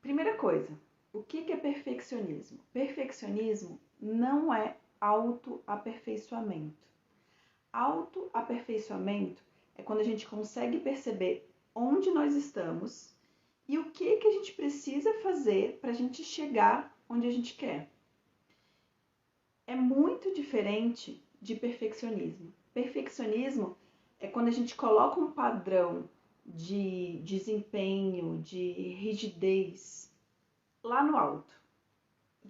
Primeira coisa, o que é perfeccionismo? Perfeccionismo não é autoaperfeiçoamento. Autoaperfeiçoamento é quando a gente consegue perceber onde nós estamos e o que a gente precisa fazer para a gente chegar onde a gente quer. É muito diferente de perfeccionismo. Perfeccionismo é quando a gente coloca um padrão de desempenho, de rigidez lá no alto,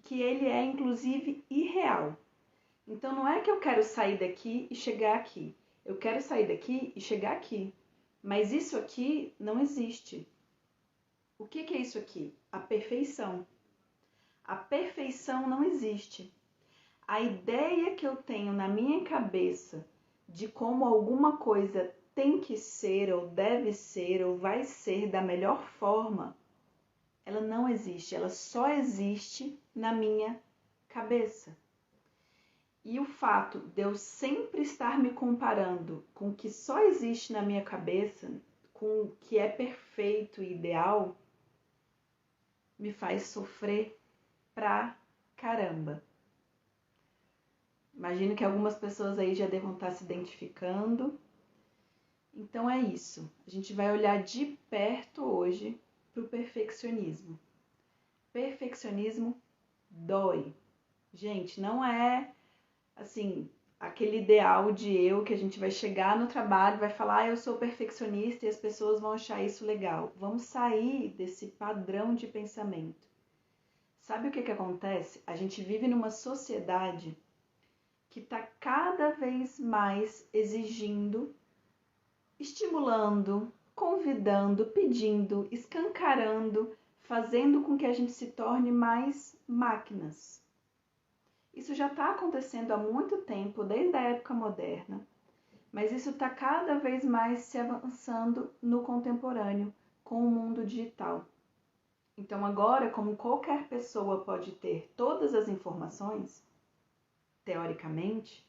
que ele é inclusive irreal. Então não é que eu quero sair daqui e chegar aqui. Eu quero sair daqui e chegar aqui. Mas isso aqui não existe. O que é isso aqui? A perfeição. A perfeição não existe. A ideia que eu tenho na minha cabeça de como alguma coisa tem que ser, ou deve ser, ou vai ser da melhor forma, ela não existe. Ela só existe na minha cabeça. E o fato de eu sempre estar me comparando com o que só existe na minha cabeça, com o que é perfeito e ideal, me faz sofrer pra caramba. Imagino que algumas pessoas aí já devam estar se identificando. Então é isso. A gente vai olhar de perto hoje para o perfeccionismo. Perfeccionismo dói. Gente, não é assim aquele ideal de eu que a gente vai chegar no trabalho e vai falar, eu sou perfeccionista e as pessoas vão achar isso legal. Vamos sair desse padrão de pensamento. Sabe o que acontece? A gente vive numa sociedade que está cada vez mais exigindo, estimulando, convidando, pedindo, escancarando, fazendo com que a gente se torne mais máquinas. Isso já está acontecendo há muito tempo, desde a época moderna, mas isso está cada vez mais se avançando no contemporâneo, com o mundo digital. Então agora, como qualquer pessoa pode ter todas as informações, teoricamente,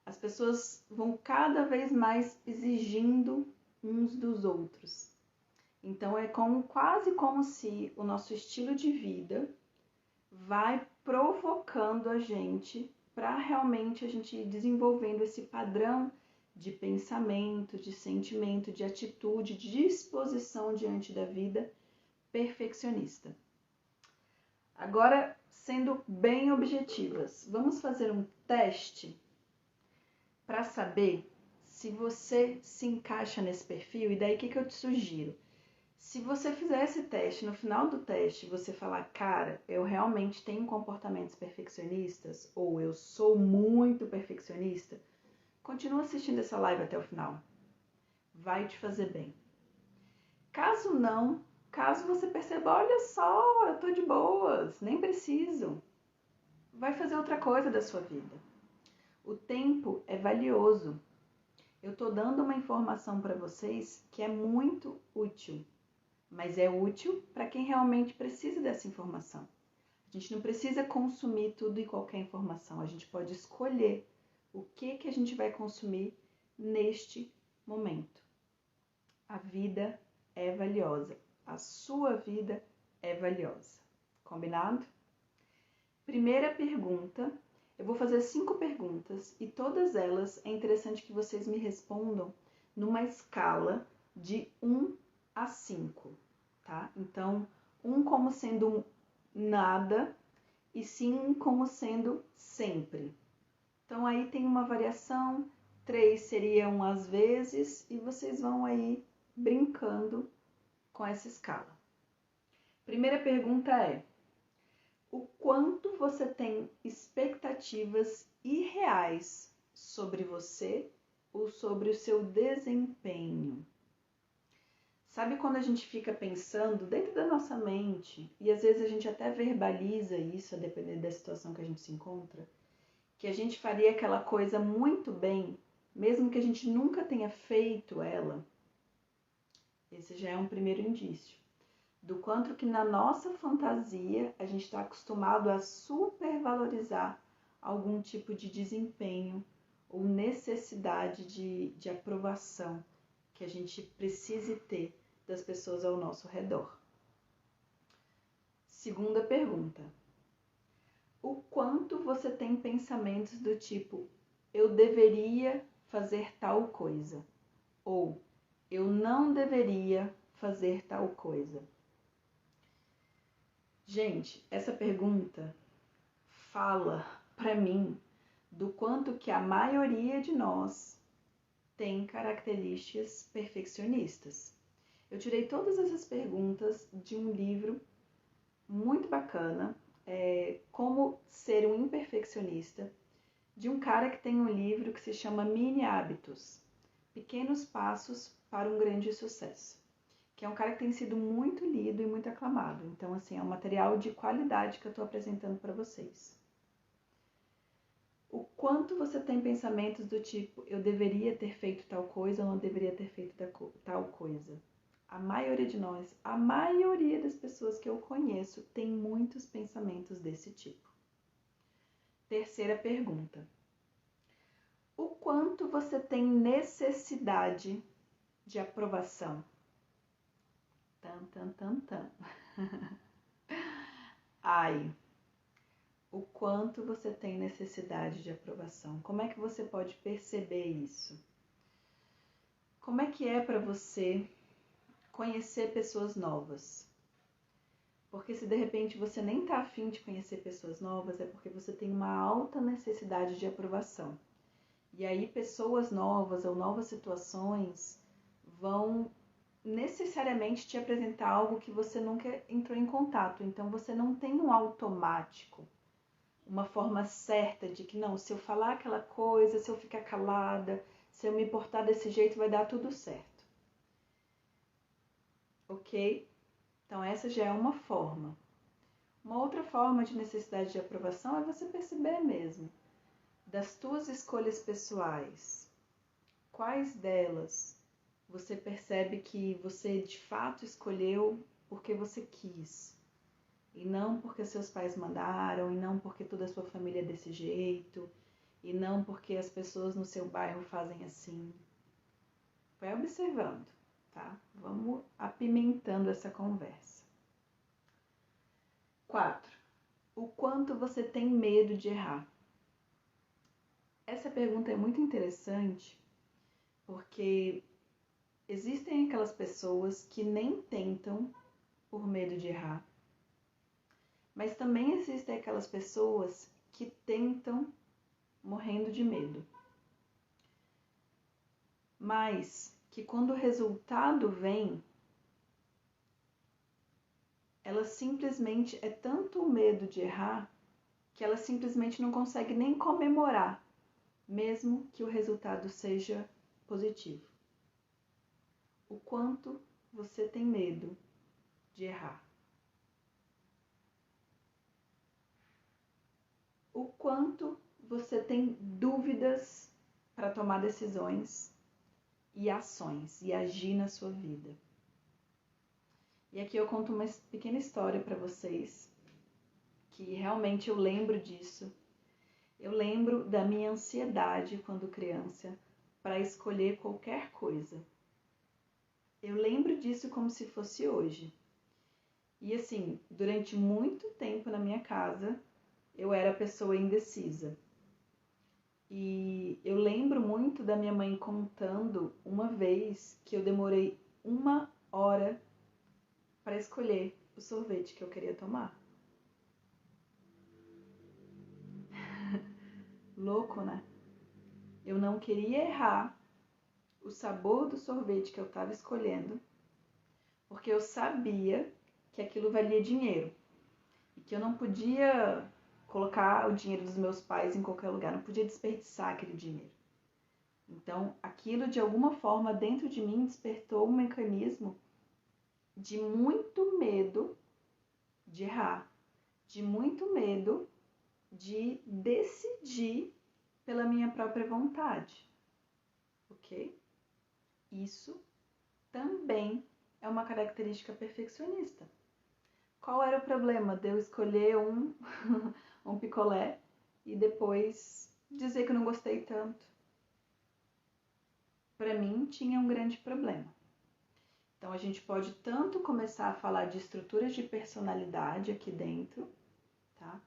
as pessoas vão cada vez mais exigindo uns dos outros. Então é quase como se o nosso estilo de vida vai provocando a gente para realmente a gente ir desenvolvendo esse padrão de pensamento, de sentimento, de atitude, de disposição diante da vida perfeccionista. Agora, sendo bem objetivas, vamos fazer um teste para saber se você se encaixa nesse perfil. E daí o que eu te sugiro? Se você fizer esse teste, no final do teste você falar, cara, eu realmente tenho comportamentos perfeccionistas, ou eu sou muito perfeccionista, continua assistindo essa live até o final. Vai te fazer bem. Caso não, caso você perceba, olha só, eu tô de boas, nem preciso, vai fazer outra coisa da sua vida. O tempo é valioso. Eu tô dando uma informação para vocês que é muito útil, mas é útil para quem realmente precisa dessa informação. A gente não precisa consumir tudo e qualquer informação, a gente pode escolher o que a gente vai consumir neste momento. A vida é valiosa, a sua vida é valiosa. Combinado? Primeira pergunta, eu vou fazer 5 perguntas e todas elas é interessante que vocês me respondam numa escala de 1 a 5, tá? Então, 1 como sendo nada e 5 como sendo sempre. Então, aí tem uma variação, 3 seria um às vezes e vocês vão aí brincando com essa escala. Primeira pergunta é: o quanto você tem expectativas irreais sobre você ou sobre o seu desempenho? Sabe quando a gente fica pensando dentro da nossa mente, e às vezes a gente até verbaliza isso, a depender da situação que a gente se encontra, que a gente faria aquela coisa muito bem, mesmo que a gente nunca tenha feito ela? Esse já é um primeiro indício do quanto que na nossa fantasia a gente está acostumado a supervalorizar algum tipo de desempenho ou necessidade de aprovação que a gente precise ter das pessoas ao nosso redor. Segunda pergunta. O quanto você tem pensamentos do tipo, eu deveria fazer tal coisa, ou eu não deveria fazer tal coisa? Gente, essa pergunta fala para mim do quanto que a maioria de nós tem características perfeccionistas. Eu tirei todas essas perguntas de um livro muito bacana, Como Ser um Imperfeccionista, de um cara que tem um livro que se chama Mini Hábitos, Pequenos Passos para um Grande Sucesso, que é um cara que tem sido muito lido e muito aclamado. Então, assim, é um material de qualidade que eu estou apresentando para vocês. O quanto você tem pensamentos do tipo, eu deveria ter feito tal coisa ou não deveria ter feito tal coisa? A maioria de nós, a maioria das pessoas que eu conheço tem muitos pensamentos desse tipo. Terceira pergunta. O quanto você tem necessidade de aprovação? Ai, o quanto você tem necessidade de aprovação? Como é que você pode perceber isso? Como é que é para você conhecer pessoas novas? Porque se de repente você nem está afim de conhecer pessoas novas, é porque você tem uma alta necessidade de aprovação. E aí pessoas novas ou novas situações vão necessariamente te apresentar algo que você nunca entrou em contato. Então você não tem um automático, uma forma certa de que não, se eu falar aquela coisa, se eu ficar calada, se eu me portar desse jeito, vai dar tudo certo. Ok? Então essa já é uma forma. Uma outra forma de necessidade de aprovação é você perceber mesmo das tuas escolhas pessoais. Quais delas você percebe que você de fato escolheu porque você quis? E não porque seus pais mandaram, e não porque toda a sua família é desse jeito, e não porque as pessoas no seu bairro fazem assim. Vai observando, tá? Vamos apimentando essa conversa. 4. O quanto você tem medo de errar? Essa pergunta é muito interessante porque existem aquelas pessoas que nem tentam por medo de errar, mas também existem aquelas pessoas que tentam morrendo de medo, mas que quando o resultado vem, ela simplesmente é tanto o medo de errar que ela simplesmente não consegue nem comemorar, mesmo que o resultado seja positivo. O quanto você tem medo de errar? O quanto você tem dúvidas para tomar decisões e ações e agir na sua vida? E aqui eu conto uma pequena história para vocês, que realmente eu lembro disso. Eu lembro da minha ansiedade quando criança para escolher qualquer coisa. Eu lembro disso como se fosse hoje. E assim, durante muito tempo na minha casa, eu era a pessoa indecisa. E eu lembro muito da minha mãe contando uma vez que eu demorei 1 hora para escolher o sorvete que eu queria tomar. Louco, né? Eu não queria errar o sabor do sorvete que eu estava escolhendo, porque eu sabia que aquilo valia dinheiro e que eu não podia colocar o dinheiro dos meus pais em qualquer lugar, não podia desperdiçar aquele dinheiro. Então, aquilo de alguma forma dentro de mim despertou um mecanismo de muito medo de errar, de muito medo de decidir pela minha própria vontade, ok? Isso também é uma característica perfeccionista. Qual era o problema de eu escolher um picolé e depois dizer que eu não gostei tanto? Para mim, tinha um grande problema. Então, a gente pode tanto começar a falar de estruturas de personalidade aqui dentro, tá?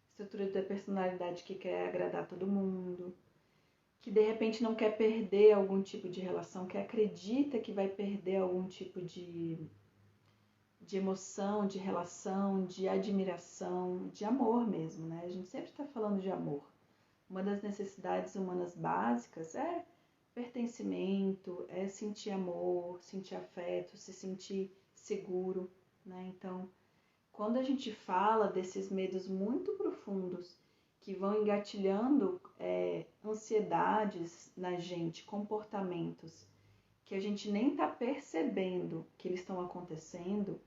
Estrutura da personalidade que quer agradar todo mundo, que de repente não quer perder algum tipo de relação, que acredita que vai perder algum tipo de emoção, de relação, de admiração, de amor mesmo, né? A gente sempre está falando de amor. Uma das necessidades humanas básicas é pertencimento, é sentir amor, sentir afeto, se sentir seguro, né? Então, quando a gente fala desses medos muito profundos que vão engatilhando ansiedades na gente, comportamentos que a gente nem está percebendo que eles estão acontecendo,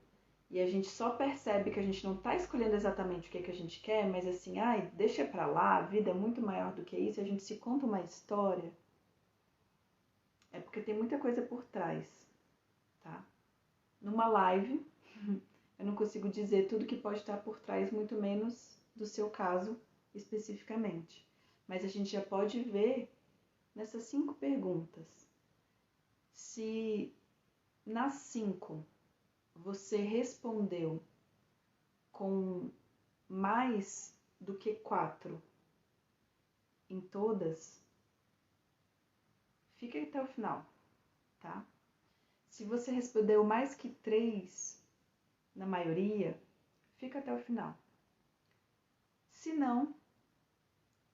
e a gente só percebe que a gente não está escolhendo exatamente o que a gente quer, mas assim, ai, deixa pra lá, a vida é muito maior do que isso, a gente se conta uma história, é porque tem muita coisa por trás, tá? Numa live, eu não consigo dizer tudo que pode estar por trás, muito menos do seu caso especificamente. Mas a gente já pode ver nessas 5 perguntas. Se nas 5 você respondeu com mais do que 4 em todas, fica até o final, tá? Se você respondeu mais que 3 na maioria, fica até o final. Se não,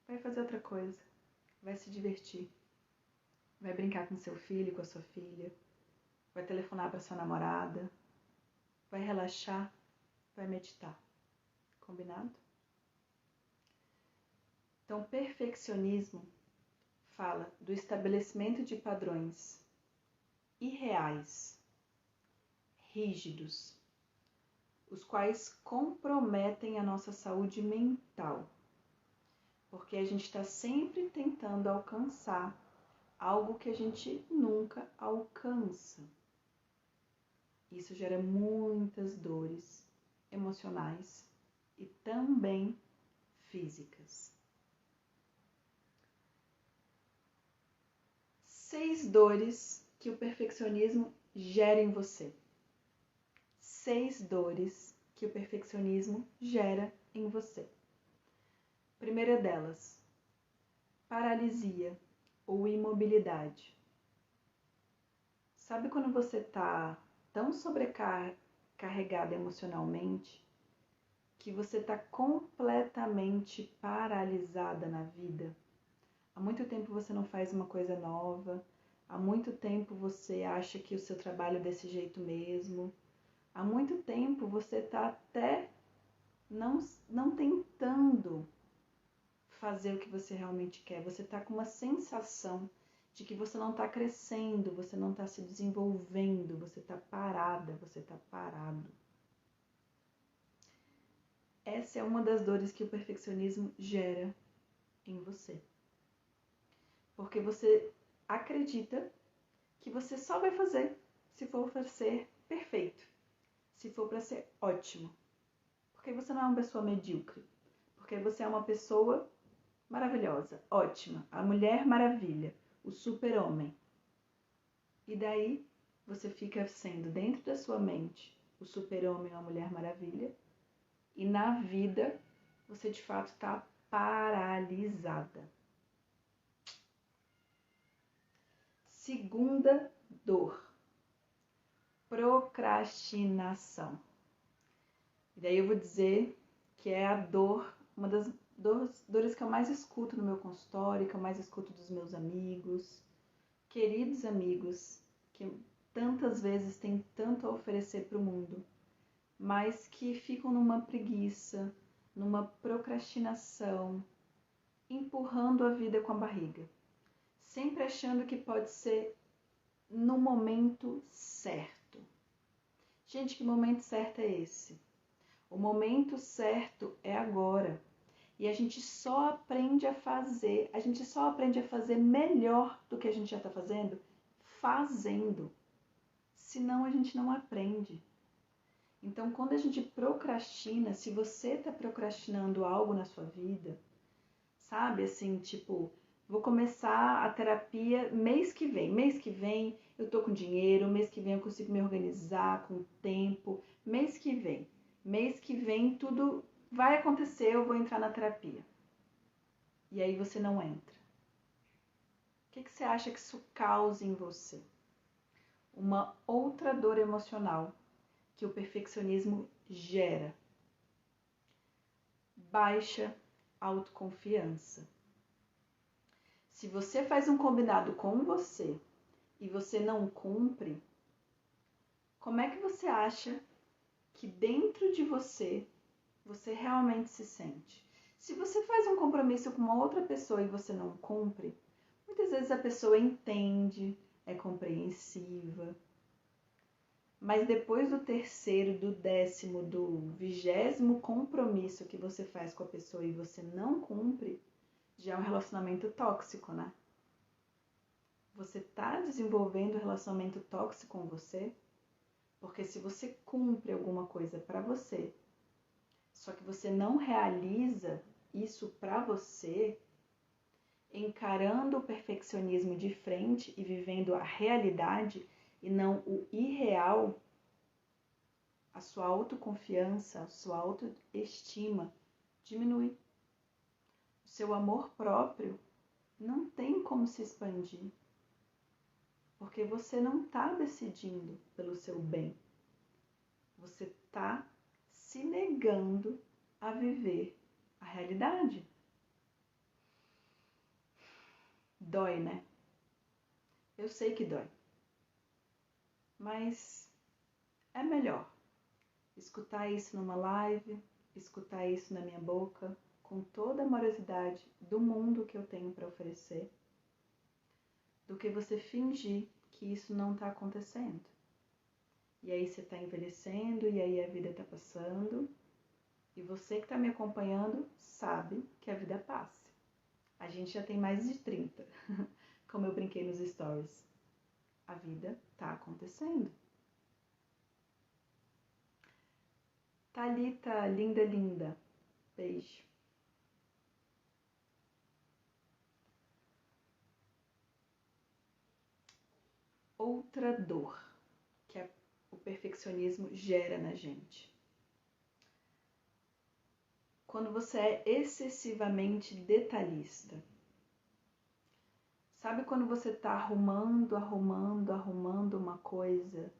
vai fazer outra coisa, vai se divertir, vai brincar com seu filho, com a sua filha, vai telefonar para sua namorada, vai relaxar, vai meditar. Combinado? Então, perfeccionismo fala do estabelecimento de padrões irreais, rígidos, os quais comprometem a nossa saúde mental, porque a gente está sempre tentando alcançar algo que a gente nunca alcança. Isso gera muitas dores emocionais e também físicas. 6 dores que o perfeccionismo gera em você. 6 dores que o perfeccionismo gera em você. Primeira delas, paralisia ou imobilidade. Sabe quando você está tão sobrecarregado emocionalmente que você está completamente paralisada na vida? Há muito tempo você não faz uma coisa nova, há muito tempo você acha que o seu trabalho é desse jeito mesmo, há muito tempo você está até não tentando fazer o que você realmente quer, você está com uma sensação de que você não está crescendo, você não está se desenvolvendo, você está parada, você está parado. Essa é uma das dores que o perfeccionismo gera em você. Porque você acredita que você só vai fazer se for para ser perfeito, se for para ser ótimo. Porque você não é uma pessoa medíocre, porque você é uma pessoa maravilhosa, ótima, a Mulher Maravilha, o super-homem. E daí você fica sendo dentro da sua mente o super-homem ou a Mulher Maravilha, e na vida você de fato está paralisada. Segunda dor, procrastinação. E daí eu vou dizer que é a dor, uma das dores que eu mais escuto no meu consultório, que eu mais escuto dos meus amigos, queridos amigos, que tantas vezes têm tanto a oferecer para o mundo, mas que ficam numa preguiça, numa procrastinação, empurrando a vida com a barriga, sempre achando que pode ser no momento certo. Gente, que momento certo é esse? O momento certo é agora. E a gente só aprende a fazer melhor do que a gente já está fazendo. Senão a gente não aprende. Então, quando a gente procrastina, se você está procrastinando algo na sua vida, sabe, assim, tipo, Vou começar a terapia mês que vem. Mês que vem eu tô com dinheiro, mês que vem eu consigo me organizar com tempo. Mês que vem. Mês que vem tudo vai acontecer, eu vou entrar na terapia. E aí você não entra. O que você acha que isso causa em você? Uma outra dor emocional que o perfeccionismo gera. Baixa autoconfiança. Se você faz um combinado com você e você não cumpre, como é que você acha que dentro de você realmente se sente? Se você faz um compromisso com uma outra pessoa e você não cumpre, muitas vezes a pessoa entende, é compreensiva. Mas depois do terceiro, do 10º, do 20º compromisso que você faz com a pessoa e você não cumpre, já é um relacionamento tóxico, né? Você está desenvolvendo um relacionamento tóxico com você? Porque se você cumpre alguma coisa para você, só que você não realiza isso para você, encarando o perfeccionismo de frente e vivendo a realidade e não o irreal, a sua autoconfiança, a sua autoestima diminui. O seu amor próprio não tem como se expandir, porque você não está decidindo pelo seu bem. Você está se negando a viver a realidade. Dói, né? Eu sei que dói. Mas é melhor escutar isso numa live, escutar isso na minha boca, com toda a amorosidade do mundo que eu tenho para oferecer, do que você fingir que isso não está acontecendo. E aí você está envelhecendo, e aí a vida está passando, e você que está me acompanhando sabe que a vida passa. A gente já tem mais de 30, como eu brinquei nos stories. A vida está acontecendo. Thalita, linda, linda. Beijo. Outra dor que o perfeccionismo gera na gente. Quando você é excessivamente detalhista. Sabe quando você está arrumando uma coisa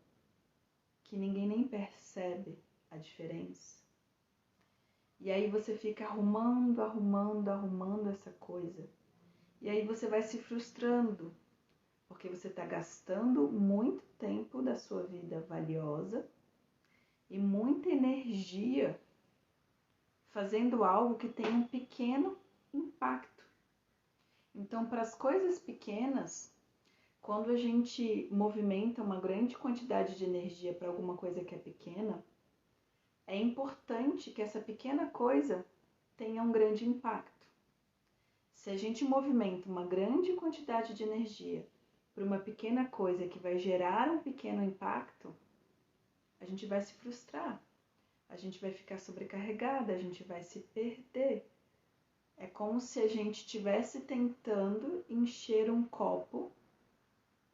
que ninguém nem percebe a diferença? E aí você fica arrumando essa coisa. E aí você vai se frustrando, porque você está gastando muito tempo da sua vida valiosa e muita energia fazendo algo que tem um pequeno impacto. Então, para as coisas pequenas, quando a gente movimenta uma grande quantidade de energia para alguma coisa que é pequena, é importante que essa pequena coisa tenha um grande impacto. Se a gente movimenta uma grande quantidade de energia para uma pequena coisa que vai gerar um pequeno impacto, a gente vai se frustrar, a gente vai ficar sobrecarregada, a gente vai se perder. É como se a gente estivesse tentando encher um copo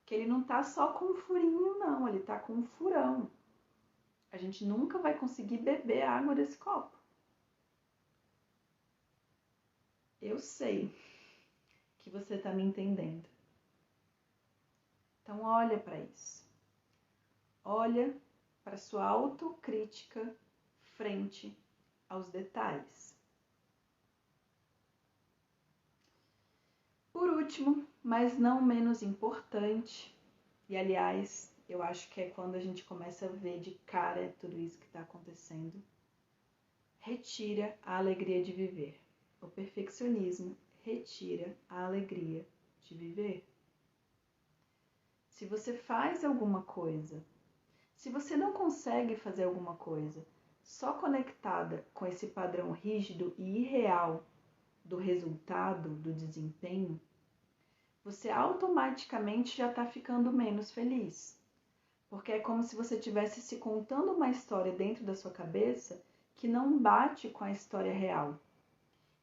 que ele não está só com um furinho, não, ele está com um furão. A gente nunca vai conseguir beber a água desse copo. Eu sei que você está me entendendo. Então olha para isso. Olha para sua autocrítica frente aos detalhes. Por último, mas não menos importante, e aliás, eu acho que é quando a gente começa a ver de cara tudo isso que está acontecendo, retira a alegria de viver. O perfeccionismo retira a alegria de viver. Se você faz alguma coisa, se você não consegue fazer alguma coisa só conectada com esse padrão rígido e irreal do resultado, do desempenho, você automaticamente já está ficando menos feliz. Porque é como se você estivesse se contando uma história dentro da sua cabeça que não bate com a história real.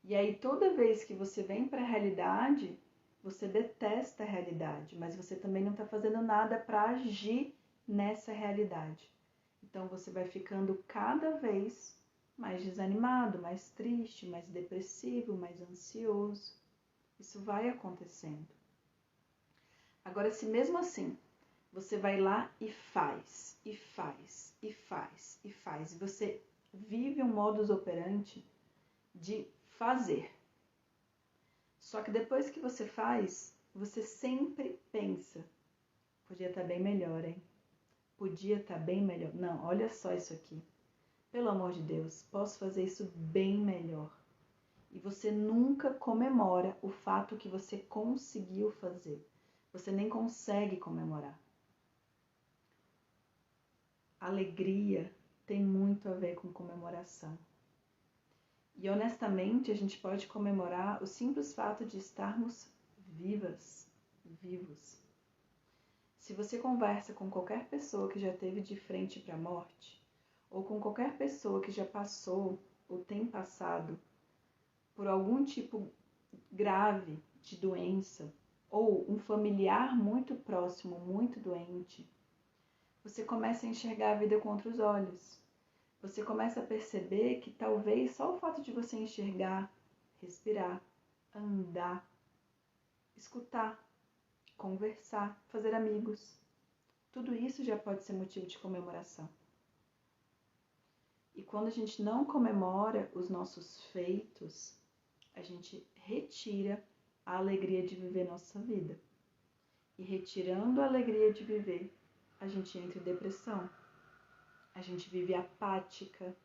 E aí toda vez que você vem para a realidade, você detesta a realidade, mas você também não está fazendo nada para agir nessa realidade. Então você vai ficando cada vez mais desanimado, mais triste, mais depressivo, mais ansioso. Isso vai acontecendo. Agora, se mesmo assim você vai lá e faz, e faz, e faz, e faz, e você vive um modus operandi de fazer. Só que depois que você faz, você sempre pensa, podia estar bem melhor, hein? Podia estar bem melhor. Não, olha só isso aqui. Pelo amor de Deus, posso fazer isso bem melhor. E você nunca comemora o fato que você conseguiu fazer. Você nem consegue comemorar. Alegria tem muito a ver com comemoração. E honestamente, a gente pode comemorar o simples fato de estarmos vivos. Se você conversa com qualquer pessoa que já esteve de frente para a morte, ou com qualquer pessoa que já passou ou tem passado por algum tipo grave de doença, ou um familiar muito próximo, muito doente, você começa a enxergar a vida com outros olhos. Você começa a perceber que talvez só o fato de você enxergar, respirar, andar, escutar, conversar, fazer amigos, tudo isso já pode ser motivo de comemoração. E quando a gente não comemora os nossos feitos, a gente retira a alegria de viver nossa vida. E retirando a alegria de viver, a gente entra em depressão. A gente vive apática,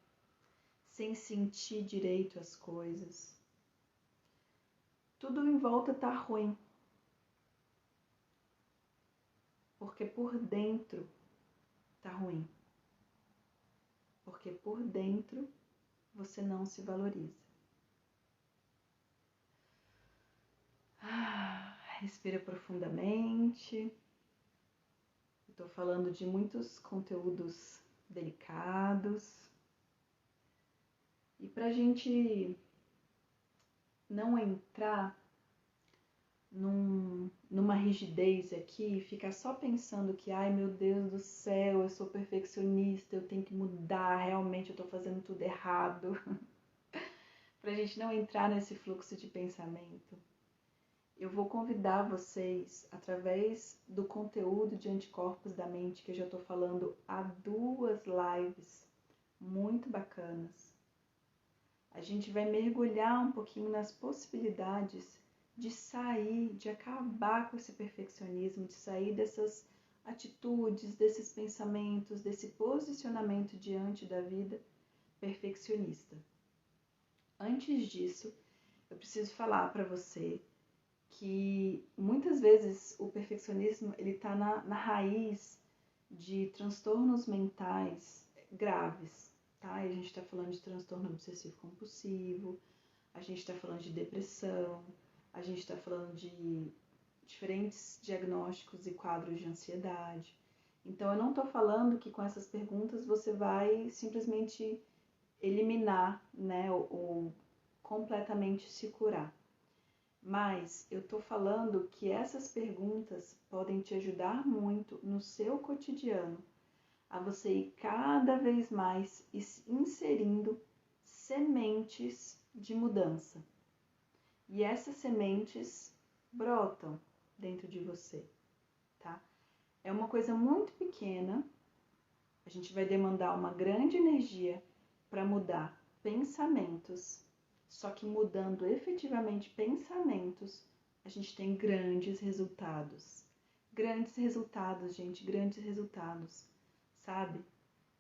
sem sentir direito as coisas. Tudo em volta tá ruim. Porque por dentro tá ruim. Porque por dentro você não se valoriza. Respira profundamente. Estou falando de muitos conteúdos delicados. E para a gente não entrar numa rigidez aqui, ficar só pensando que, ai meu Deus do céu, eu sou perfeccionista, eu tenho que mudar, realmente eu estou fazendo tudo errado. Para a gente não entrar nesse fluxo de pensamento, eu vou convidar vocês, através do conteúdo de anticorpos da mente, que eu já estou falando há 2 lives muito bacanas. A gente vai mergulhar um pouquinho nas possibilidades de sair, de acabar com esse perfeccionismo, de sair dessas atitudes, desses pensamentos, desse posicionamento diante da vida perfeccionista. Antes disso, eu preciso falar para você que muitas vezes o perfeccionismo ele está na raiz de transtornos mentais graves, tá? A gente está falando de transtorno obsessivo compulsivo, a gente está falando de depressão, a gente está falando de diferentes diagnósticos e quadros de ansiedade. Então, eu não estou falando que com essas perguntas você vai simplesmente eliminar, né, ou completamente se curar. Mas eu estou falando que essas perguntas podem te ajudar muito no seu cotidiano, a você ir cada vez mais inserindo sementes de mudança. E essas sementes brotam dentro de você, tá? É uma coisa muito pequena, a gente vai demandar uma grande energia para mudar pensamentos. Só que mudando efetivamente pensamentos, a gente tem grandes resultados. Grandes resultados, gente, grandes resultados, sabe?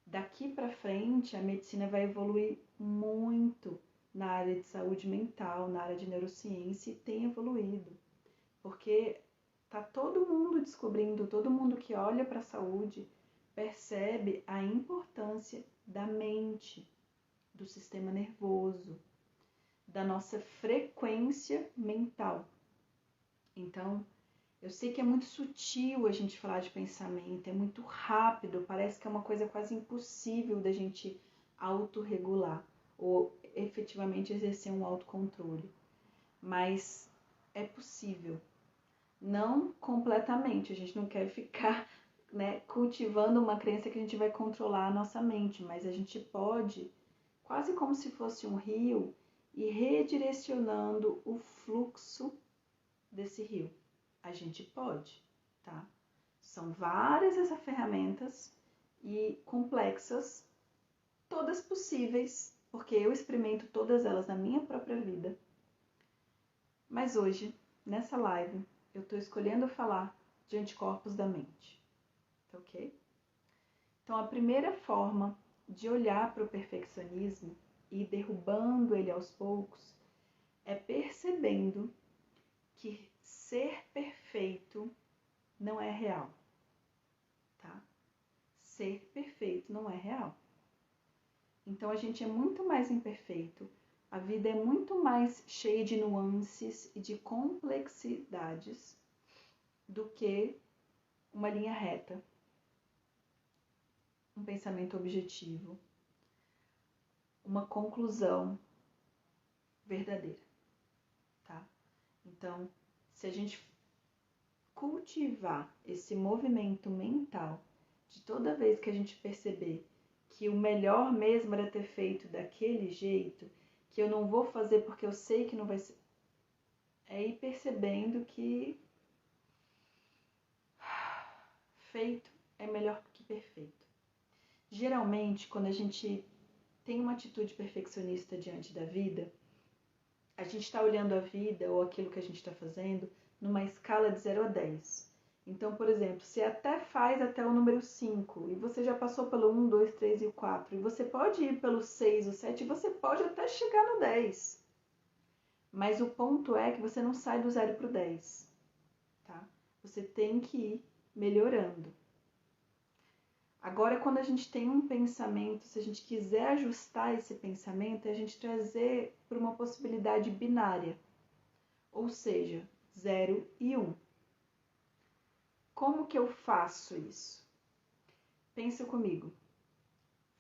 Daqui para frente, a medicina vai evoluir muito na área de saúde mental, na área de neurociência, e tem evoluído. Porque tá todo mundo descobrindo, todo mundo que olha para a saúde percebe a importância da mente, do sistema nervoso, da nossa frequência mental. Então, eu sei que é muito sutil a gente falar de pensamento, é muito rápido, parece que é uma coisa quase impossível da gente autorregular ou efetivamente exercer um autocontrole. Mas é possível, Não completamente, a gente não quer ficar, né, cultivando uma crença que a gente vai controlar a nossa mente, mas a gente pode, quase como se fosse um rio, ir redirecionando o fluxo desse rio. A gente pode, tá? São várias essas ferramentas e complexas, todas possíveis, porque eu experimento todas elas na minha própria vida. Mas hoje, nessa live, eu estou escolhendo falar de anticorpos da mente, ok? Então, a primeira forma de olhar para o perfeccionismo e ir derrubando ele aos poucos é percebendo que ser perfeito não é real, tá? Ser perfeito não é real. Então, a gente é muito mais imperfeito, a vida é muito mais cheia de nuances e de complexidades do que uma linha reta, um pensamento objetivo, uma conclusão verdadeira, tá? Então, se a gente cultivar esse movimento mental de toda vez que a gente perceber que o melhor mesmo era ter feito daquele jeito, que eu não vou fazer porque eu sei que não vai ser, é ir percebendo que feito é melhor que perfeito. Geralmente, quando a gente tem uma atitude perfeccionista diante da vida, a gente está olhando a vida ou aquilo que a gente está fazendo numa escala de 0 a 10. Então, por exemplo, você até faz até o número 5 e você já passou pelo 1, 2, 3 e o 4, e você pode ir pelo 6, o 7 e você pode até chegar no 10. Mas o ponto é que você não sai do 0 para o 10, tá? Você tem que ir melhorando. Agora, quando a gente tem um pensamento, se a gente quiser ajustar esse pensamento, é a gente trazer para uma possibilidade binária, ou seja, 0 e 1. Como que eu faço isso? Pensa comigo.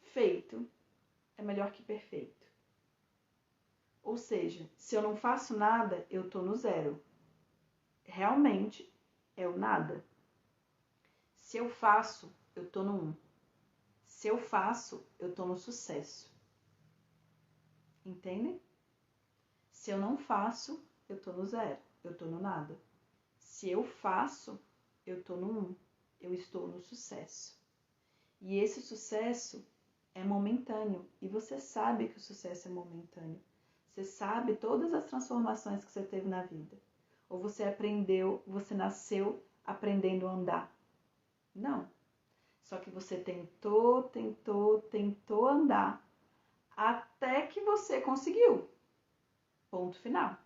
Feito é melhor que perfeito. Ou seja, se eu não faço nada, eu estou no 0. Realmente é o nada. Se eu faço, eu estou no 1. Se eu faço, eu estou no sucesso. Entendem? Se eu não faço, eu estou no 0. Eu estou no nada. Se eu faço, eu estou no 1. Eu estou no sucesso. E esse sucesso é momentâneo. E você sabe que o sucesso é momentâneo. Você sabe todas as transformações que você teve na vida. Ou você aprendeu, você nasceu aprendendo a andar. Não. Só que você tentou andar até que você conseguiu. Ponto final.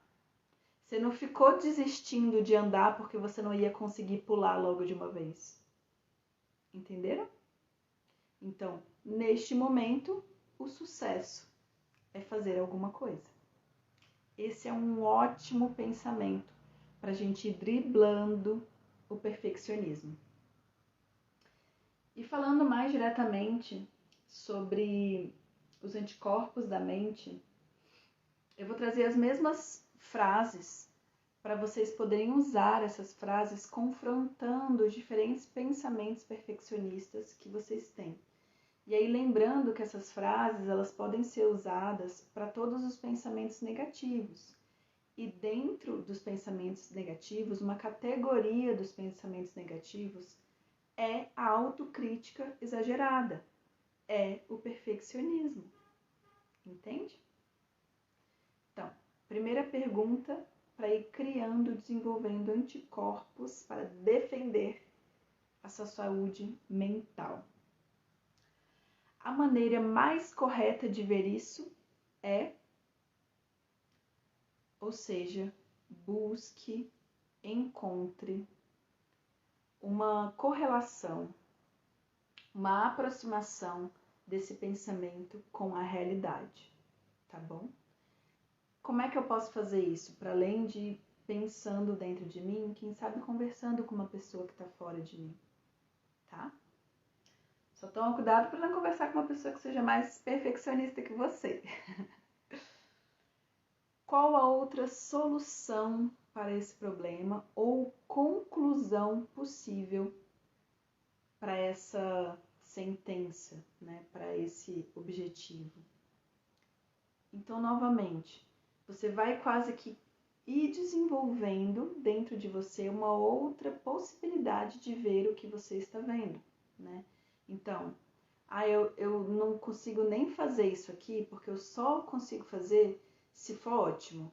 Você não ficou desistindo de andar porque você não ia conseguir pular logo de uma vez. Entenderam? Então, neste momento, o sucesso é fazer alguma coisa. Esse é um ótimo pensamento para a gente ir driblando o perfeccionismo. E falando mais diretamente sobre os anticorpos da mente, eu vou trazer as mesmas frases para vocês poderem usar essas frases confrontando os diferentes pensamentos perfeccionistas que vocês têm. E aí lembrando que essas frases elas podem ser usadas para todos os pensamentos negativos. E dentro dos pensamentos negativos, uma categoria dos pensamentos negativos é a autocrítica exagerada, é o perfeccionismo. Entende? Então, primeira pergunta para ir criando, desenvolvendo anticorpos para defender a sua saúde mental. A maneira mais correta de ver isso é, ou seja, busque, encontre uma correlação, uma aproximação desse pensamento com a realidade, tá bom? Como é que eu posso fazer isso? Para além de pensando dentro de mim, quem sabe conversando com uma pessoa que está fora de mim, tá? Só toma cuidado para não conversar com uma pessoa que seja mais perfeccionista que você. Qual a outra solução para esse problema ou conclusão possível para essa sentença, né, para esse objetivo. Então, novamente, você vai quase que ir desenvolvendo dentro de você uma outra possibilidade de ver o que você está vendo, né? Então, eu não consigo nem fazer isso aqui porque eu só consigo fazer se for ótimo.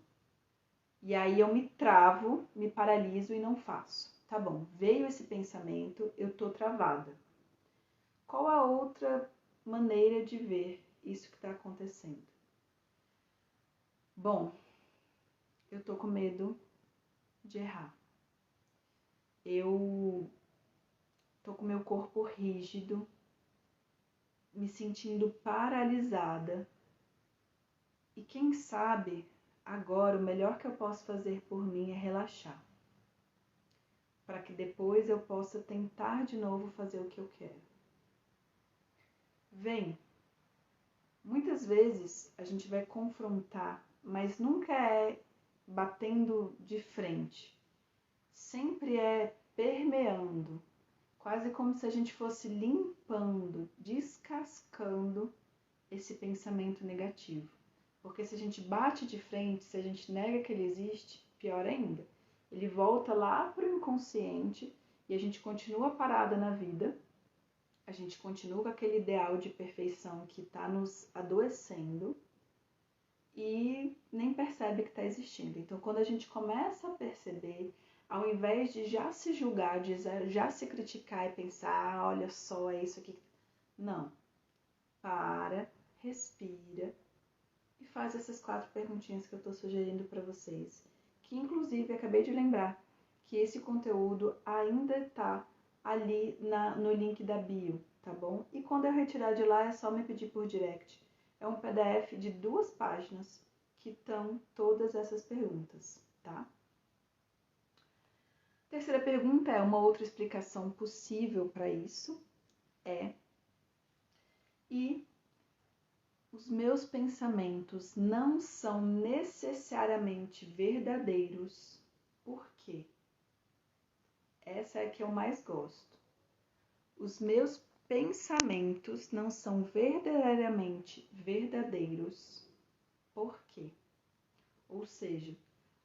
E aí eu me travo, me paraliso e não faço. Tá bom, veio esse pensamento, eu tô travada. Qual a outra maneira de ver isso que está acontecendo? Bom, eu tô com medo de errar. Eu tô com meu corpo rígido, me sentindo paralisada. E quem sabe, agora o melhor que eu posso fazer por mim é relaxar. Para que depois eu possa tentar de novo fazer o que eu quero. Vem, muitas vezes a gente vai confrontar, mas nunca é batendo de frente. Sempre é permeando, quase como se a gente fosse limpando, descascando esse pensamento negativo. Porque se a gente bate de frente, se a gente nega que ele existe, pior ainda, ele volta lá para o inconsciente e a gente continua parada na vida, a gente continua com aquele ideal de perfeição que está nos adoecendo e nem percebe que está existindo. Então, quando a gente começa a perceber, ao invés de já se julgar, de já se criticar e pensar, olha só, é isso aqui. Não. Para, respira e faz essas 4 perguntinhas que eu estou sugerindo para vocês. Que, inclusive, acabei de lembrar que esse conteúdo ainda está ali no link da bio, tá bom? E quando eu retirar de lá, é só me pedir por direct. É um PDF de 2 páginas que estão todas essas perguntas, tá? Terceira pergunta é uma outra explicação possível para isso. E os meus pensamentos não são necessariamente verdadeiros. Por quê? Essa é a que eu mais gosto. Os meus pensamentos não são verdadeiramente verdadeiros. Por quê? Ou seja,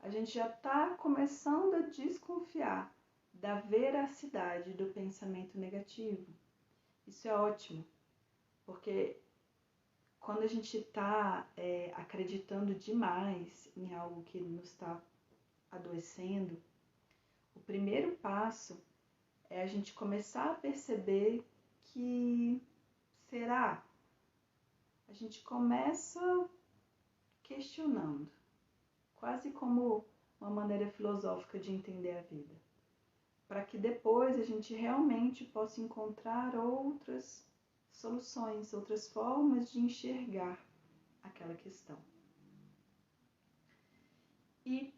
a gente já está começando a desconfiar da veracidade do pensamento negativo. Isso é ótimo, porque quando a gente está acreditando demais em algo que nos está adoecendo, o primeiro passo é a gente começar a perceber que, será? A gente começa questionando, quase como uma maneira filosófica de entender a vida, para que depois a gente realmente possa encontrar outras soluções, outras formas de enxergar aquela questão. E,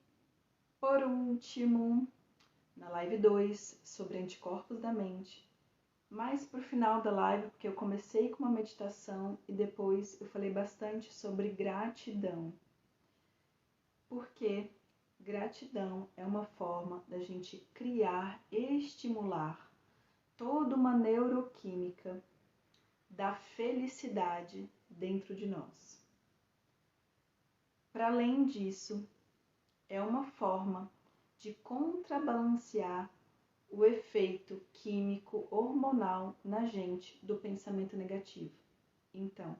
por último, na live 2, sobre anticorpos da mente, mais pro final da live, porque eu comecei com uma meditação e depois eu falei bastante sobre gratidão. Porque gratidão é uma forma da gente criar e estimular toda uma neuroquímica da felicidade dentro de nós. Para além disso, é uma forma de contrabalancear o efeito químico hormonal na gente do pensamento negativo. Então,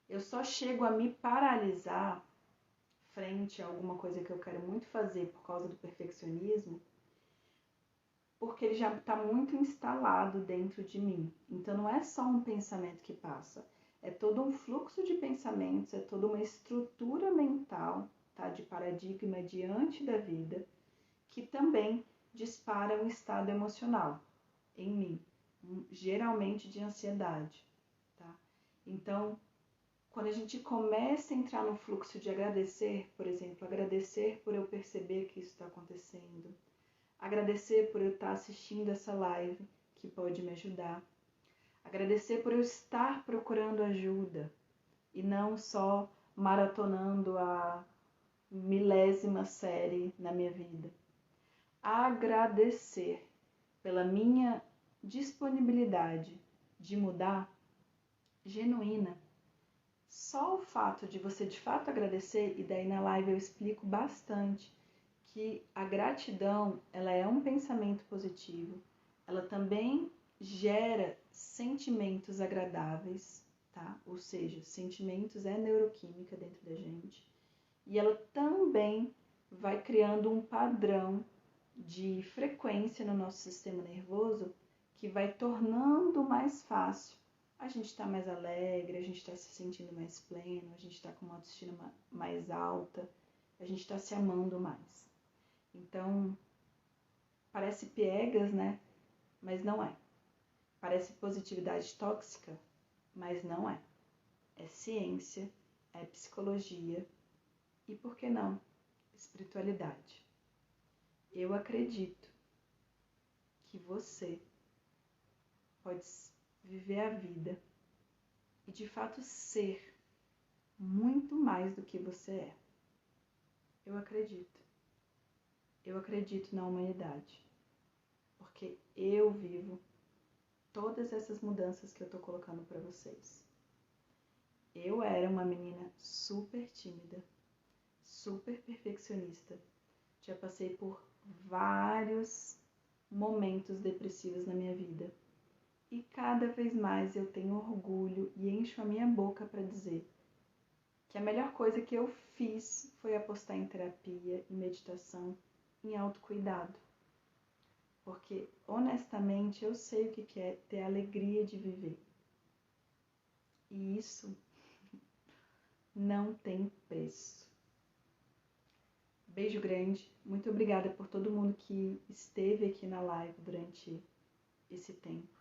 eu só chego a me paralisar frente a alguma coisa que eu quero muito fazer por causa do perfeccionismo, porque ele já está muito instalado dentro de mim. Então, não é só um pensamento que passa, é todo um fluxo de pensamentos, é toda uma estrutura mental, tá, de paradigma diante da vida, que também dispara um estado emocional em mim, geralmente de ansiedade, tá? Então, quando a gente começa a entrar no fluxo de agradecer, por exemplo, agradecer por eu perceber que isso está acontecendo, agradecer por eu estar assistindo essa live, que pode me ajudar, agradecer por eu estar procurando ajuda e não só maratonando a milésima série na minha vida. Agradecer pela minha disponibilidade de mudar, genuína. Só o fato de você de fato agradecer, e daí na live eu explico bastante que a gratidão, ela é um pensamento positivo, ela também gera sentimentos agradáveis, tá? Ou seja, sentimentos é neuroquímica dentro da gente, e ela também vai criando um padrão de frequência no nosso sistema nervoso que vai tornando mais fácil. A gente está mais alegre, a gente está se sentindo mais pleno, a gente está com uma autoestima mais alta, a gente está se amando mais. Então, parece piegas, né? Mas não é. Parece positividade tóxica, mas não é. É ciência, é psicologia e, por que não, espiritualidade. Eu acredito que você pode viver a vida e de fato ser muito mais do que você é. Eu acredito. Eu acredito na humanidade. Porque eu vivo todas essas mudanças que eu tô colocando para vocês. Eu era uma menina super tímida, super perfeccionista. Já passei por vários momentos depressivos na minha vida. E cada vez mais eu tenho orgulho e encho a minha boca para dizer que a melhor coisa que eu fiz foi apostar em terapia, em meditação, em autocuidado. Porque, honestamente, eu sei o que é ter a alegria de viver. E isso não tem preço. Beijo grande. Muito obrigada por todo mundo que esteve aqui na live durante esse tempo.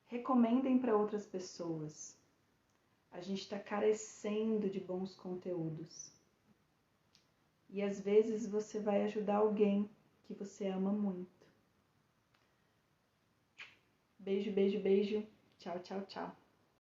Recomendem para outras pessoas. A gente está carecendo de bons conteúdos. E às vezes você vai ajudar alguém que você ama muito. Beijo, beijo, beijo. Tchau, tchau, tchau.